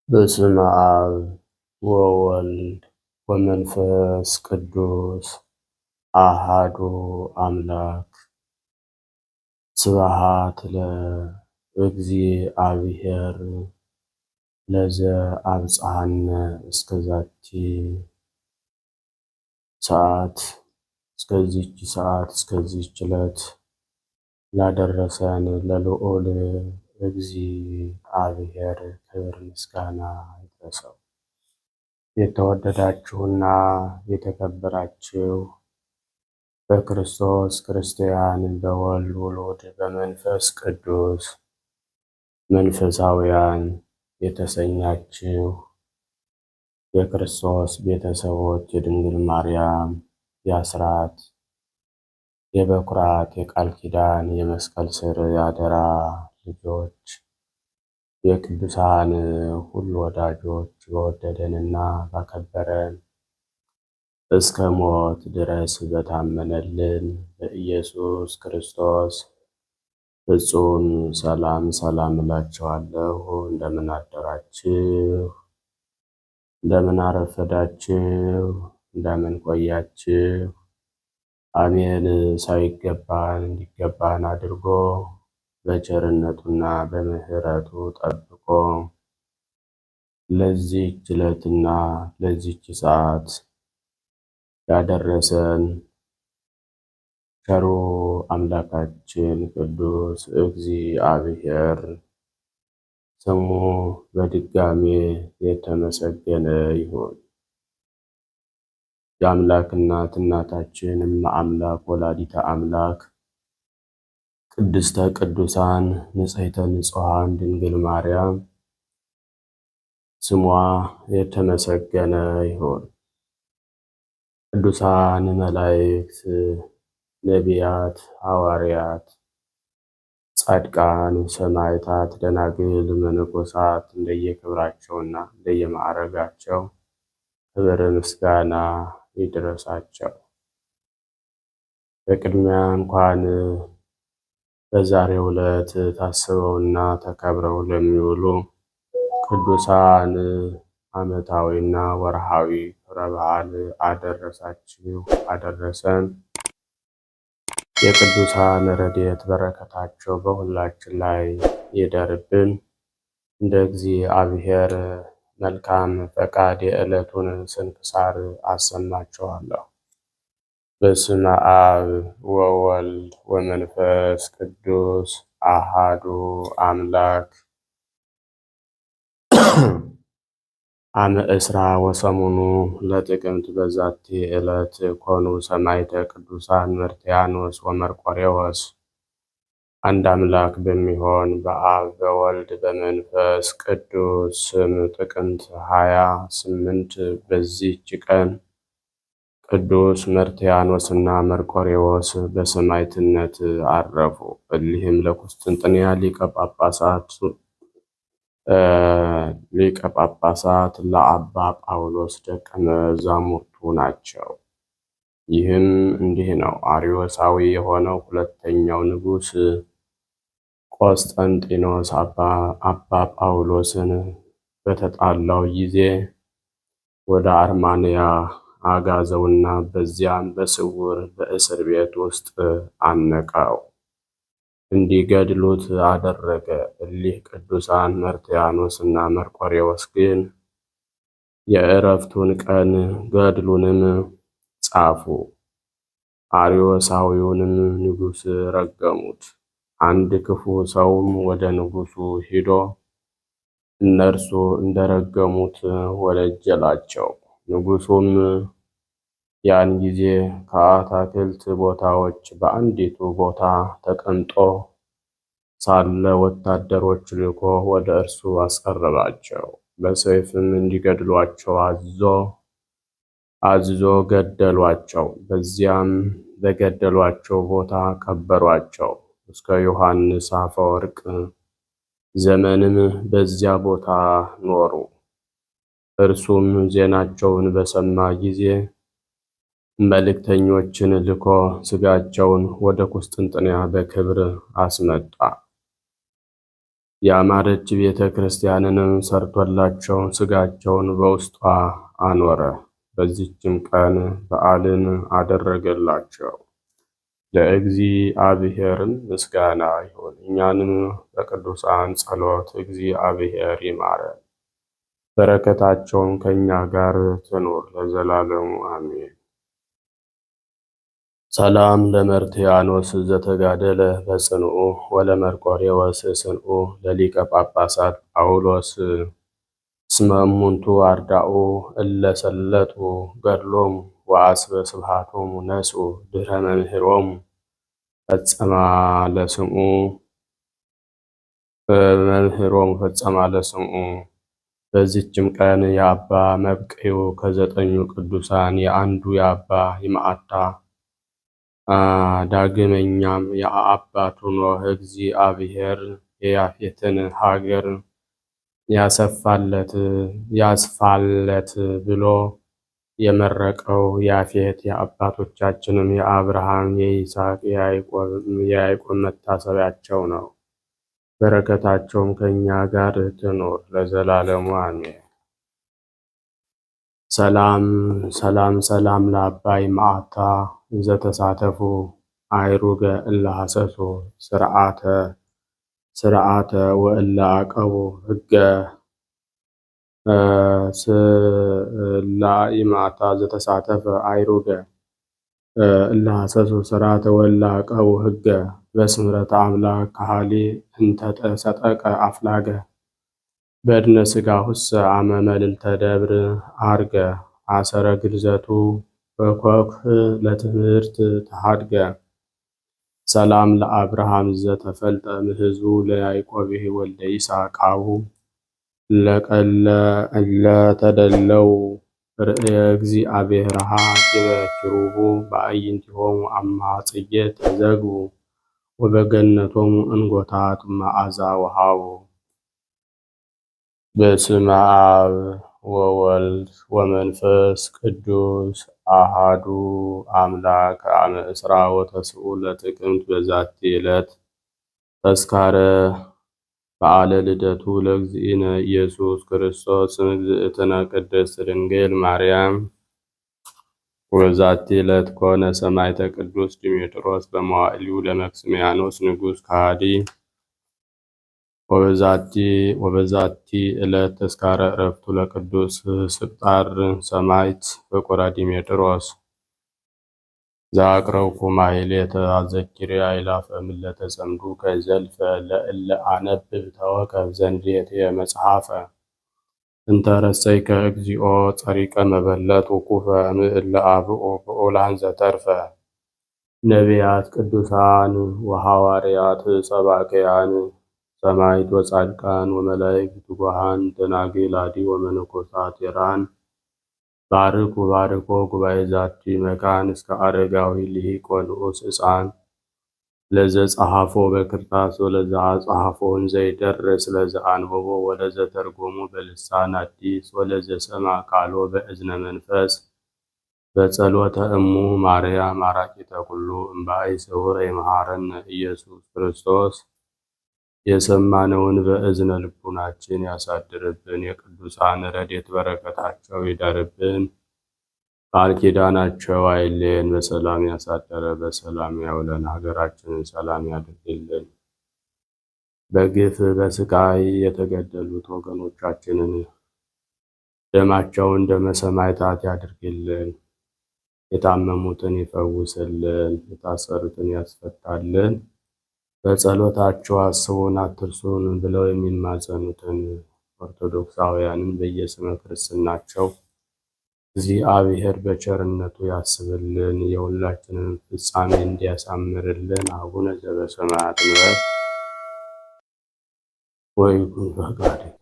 በስመ አብ ወወልድ ወመንፈስ ቅዱስ አሃዱ አምላክ። ስብሐት ለእግዚአብሔር ለዘአብጽሐነ እስከዛቲ ሰዓት እስከዚች ሰዓት እስከዚች ዕለት ላደረሰን ለልዑል እግዚአብሔር ክብር ምስጋና ይድረሰው። የተወደዳችሁና የተከበራችሁ በክርስቶስ ክርስቲያን በወልድ ውሉድ በመንፈስ ቅዱስ መንፈሳውያን የተሰኛችሁ የክርስቶስ ቤተሰቦች የድንግል ማርያም የአስራት የበኩራት የቃል ኪዳን የመስቀል ስር የአደራ ልጆች የቅዱሳን ሁሉ ወዳጆች በወደደንና ባከበረን እስከ ሞት ድረስ በታመነልን በኢየሱስ ክርስቶስ ፍጹም ሰላም ሰላም እላችኋለሁ። እንደምን አደራችሁ? እንደምን አረፈዳችሁ? እንደምን ቆያችሁ? አሜን። ሳይገባን እንዲገባን አድርጎ በቸርነቱና በምሕረቱ ጠብቆ ለዚህች ዕለትና ለዚህች ሰዓት ያደረሰን ቸሩ አምላካችን ቅዱስ እግዚአብሔር ስሙ በድጋሜ የተመሰገነ ይሁን። የአምላክ እናት እናታችን እመአምላክ ወላዲተ አምላክ ቅድስተ ቅዱሳን ንጽሕተ ንጹሐን ድንግል ማርያም ስሟ የተመሰገነ ይሁን። ቅዱሳን መላእክት፣ ነቢያት፣ ሐዋርያት፣ ጻድቃን፣ ሰማዕታት፣ ደናግል፣ መነኮሳት እንደየክብራቸውና እንደየማዕረጋቸው ክብር ምስጋና ይድረሳቸው። በቅድሚያ እንኳን በዛሬው ዕለት ታስበውና ተከብረው ለሚውሉ ቅዱሳን ዓመታዊና ወርሃዊ ክብረ በዓል አደረሳችሁ አደረሰን። የቅዱሳን ረድኤት በረከታቸው በሁላችን ላይ ይደርብን። እንደ እግዚአብሔር መልካም ፈቃድ የዕለቱን ስንክሳር አሰማችኋለሁ። በስመ አብ ወወልድ ወመንፈስ ቅዱስ አሃዱ አምላክ። አመ እስራ ወሰሙኑ ለጥቅምት በዛቲ ዕለት ኮኑ ሰማዕተ ቅዱሳን መርትያኖስ ወመርቆሬዎስ። አንድ አምላክ በሚሆን በአብ በወልድ በመንፈስ ቅዱስ ስም ጥቅምት 28 በዚህች ቀን ቅዱስ መርትያኖስና መርቆሬዎስ በሰማዕትነት አረፉ። እሊህም ለቁስጥንጥንያ ሊቀ ጳጳሳት ለአባ ጳውሎስ ደቀ መዛሙርቱ ናቸው። ይህም እንዲህ ነው። አርዮሳዊ የሆነው ሁለተኛው ንጉሥ ቆስጠንጢኖስ አባ ጳውሎስን በተጣላው ጊዜ ወደ አርማንያ አጋዘውና በዚያም በስውር በእስር ቤት ውስጥ አነቀው፣ እንዲገድሉት አደረገ። እሊህ ቅዱሳን መርትያኖስና መርቆሬዎስ ግን የዕረፍቱን ቀን ገድሉንም ጻፉ። አርዮሳዊውንም ንጉሥ ረገሙት። አንድ ክፉ ሰውም ወደ ንጉሡ ሂዶ እነርሱ እንደረገሙት ወነጀላቸው። ንጉሡም ያን ጊዜ ከአታክልት ቦታዎች በአንዲቱ ቦታ ተቀምጦ ሳለ ወታደሮች ልኮ ወደ እርሱ አስቀረባቸው። በሰይፍም እንዲገድሏቸው አዝዞ ገደሏቸው። በዚያም በገደሏቸው ቦታ ቀበሯቸው። እስከ ዮሐንስ አፈወርቅ ዘመንም በዚያ ቦታ ኖሩ። እርሱም ዜናቸውን በሰማ ጊዜ መልእክተኞችን ልኮ ሥጋቸውን ወደ ቁስጥንጥንያ በክብር አስመጣ። ያማረች ቤተ ክርስቲያንንም ሰርቶላቸው ሥጋቸውን በውስጧ አኖረ። በዚችም ቀን በዓልን አደረገላቸው። ለእግዚአብሔርም ምስጋና ይሁን። እኛንም በቅዱሳን ጸሎት እግዚአብሔር ይማረን፣ በረከታቸውም ከእኛ ጋር ትኑር ለዘላለሙ አሜን። ሰላም ለመርትያኖስ ዘተጋደለ በጽንኡ ወለመርቆሬዎስ ስንኡ ለሊቀ ጳጳሳት ጳውሎስ እስመ እሙንቱ አርዳኡ እለ ሰለጡ ገድሎሙ ወአስበ ስብሐቶሙ ነስኡ ድኅረ መምህሮሙ ፈጸማ ለስምዑ። በዚችም ቀን የአባ መብቅዩ ከዘጠኙ ቅዱሳን የአንዱ የአባ ይምዓታ ዳግመኛም የአባቱ ኖኅ እግዚአብሔር የያፌትን ሀገር ያስፋለት ብሎ የመረቀው ያፌት የአባቶቻችንም የአብርሃም የይስሐቅ የያዕቆብ መታሰቢያቸው ነው። በረከታቸውም ከእኛ ጋር ትኑር ለዘላለሙ አሜን። ሰላም ለአባይ ማዕታ ዘተሳተፉ አይሩገ እለ ሐሰሱ ስርዓተ ወእለ አቀቡ ሕገ ስላኢማታ ዘተሳተፈ አይሩገ እለ ሐሰሱ ስርዓተ ወእለ አቀቡ ሕገ በስምረተ አምላክ ካህሊ እንተ ሰጠቀ አፍላገ በድነ ሥጋሁሰ አመ መልዕልተ ደብር አርገ አሰረ ግልዘቱ በኮክህ ለትምህርት ተሃድገ ሰላም ለአብርሃም ዘተፈልጠ ምህዙ ለያዕቆብህ ወልደ ይስሐቅ አቡሁ ለተደለው ርእየ እግዚአብሔርሃ ይበኪሩሁ በአዕይንቲሆሙ አምሃ ጽጌ ተዘግቡ ወበገነቶሙ እንጎታት መዓዛ ወሃቡ። በስመ አብ ወወልድ ወመንፈስ ቅዱስ አሃዱ አምላክ አመ ዕስራ ወተስዑ ለጥቅምት በዛቲ ዕለት ተስካረ በዓለ ልደቱ ለእግዚእነ ኢየሱስ ክርስቶስ እግዝእትነ ቅድስት ድንግል ማርያም። ወበዛቲ ዕለት ኮነ ሰማዕተ ቅዱስ ዲሜጥሮስ በመዋዕሊሁ ለመክስምያኖስ ንጉሥ ከሃዲ። ወበዛቲ ዕለት ተስካረ ዕረፍቱ ለቅዱስ ስጳር ሰማዕት ፍቁረ ዲሜጥሮስ። ዘአቅረብኩ ማሕሌተ አዘኪርያ አእላፈ እምዕለተ ጸምዱ ከዘልፈ ለእለ አነብብ ተወከፍ ዘንዴትየ መጽሐፈ እንተ ረሰይከ እግዚኦ ጸሪቀ መበለት ውኩፈ እምእለ አብኦ ብዑላን ዘተርፈ ነቢያት ቅዱሳን ወሐዋርያት ሰባክያን ሰማዕት ወጻድቃን ወመላእክት ትጉሃን ደናግል አዲ ወመነኮሳት ቴራን ባርኩ ባርኮ ጉባኤ ዛቲ መካን እስከ አረጋዊ ልሂቅ ወንዑስ ሕፃን ለዘ ጸሐፎ በክርታስ ወለዘ አጽሐፎን ዘይደርስ ለዘ አንበቦ ወለዘ ተርጎሙ በልሳን አዲስ ወለዘ ሰማ ቃሎ በእዝነ መንፈስ በጸሎተ እሙ ማርያም አራቂተ ኩሉ እምባይ ስውር ይመሃረነ ኢየሱስ ክርስቶስ። የሰማነውን በእዝነ ልቡናችን ያሳድርብን። የቅዱሳን ረድኤት በረከታቸው ይደርብን። ቃል ኪዳናቸው አይለየን። በሰላም ያሳደረ በሰላም ያውለን። ሀገራችንን ሰላም ያድርግልን። በግፍ በስቃይ የተገደሉት ወገኖቻችንን ደማቸውን ደመ ሰማዕታት ያድርግልን። የታመሙትን ይፈውስልን። የታሰሩትን ያስፈታልን። በጸሎታቸው አስቡን አትርሱን ብለው የሚማጸኑትን ኦርቶዶክሳውያንን በየስመ ክርስትናቸው እግዚአብሔር በቸርነቱ ያስብልን። የሁላችንን ፍጻሜ እንዲያሳምርልን። አቡነ ዘበሰማያት እንበል። ወይኩን ፈቃድከ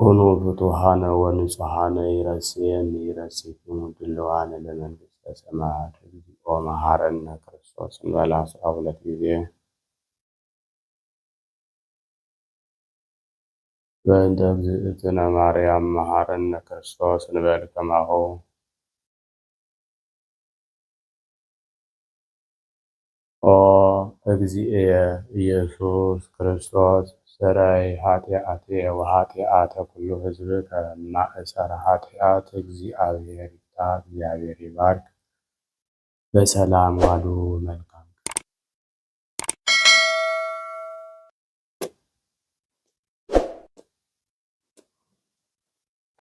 ኩኑ ፍቱሐነ ወንጹሐነ ይረሴክሙ ድልዋነ ለመንግሥተ ሰማያት እግዚኦ መሐረነ ክርስቶስ እንበል 12 ጊዜ። በእንተ እግዝእትነ ማርያም መሐረነ ክርስቶስ እንበል ከማሁ። ኦ እግዚእየ ኢየሱስ ክርስቶስ ሰራይ ኃጢአትየ ወኃጢአተ ኩሉ ሕዝብከ ማእሰረ ኃጢአት እግዚአብሔር ይፍታ። እግዚአብሔር ይባርክ። በሰላም ዋሉ። መልካም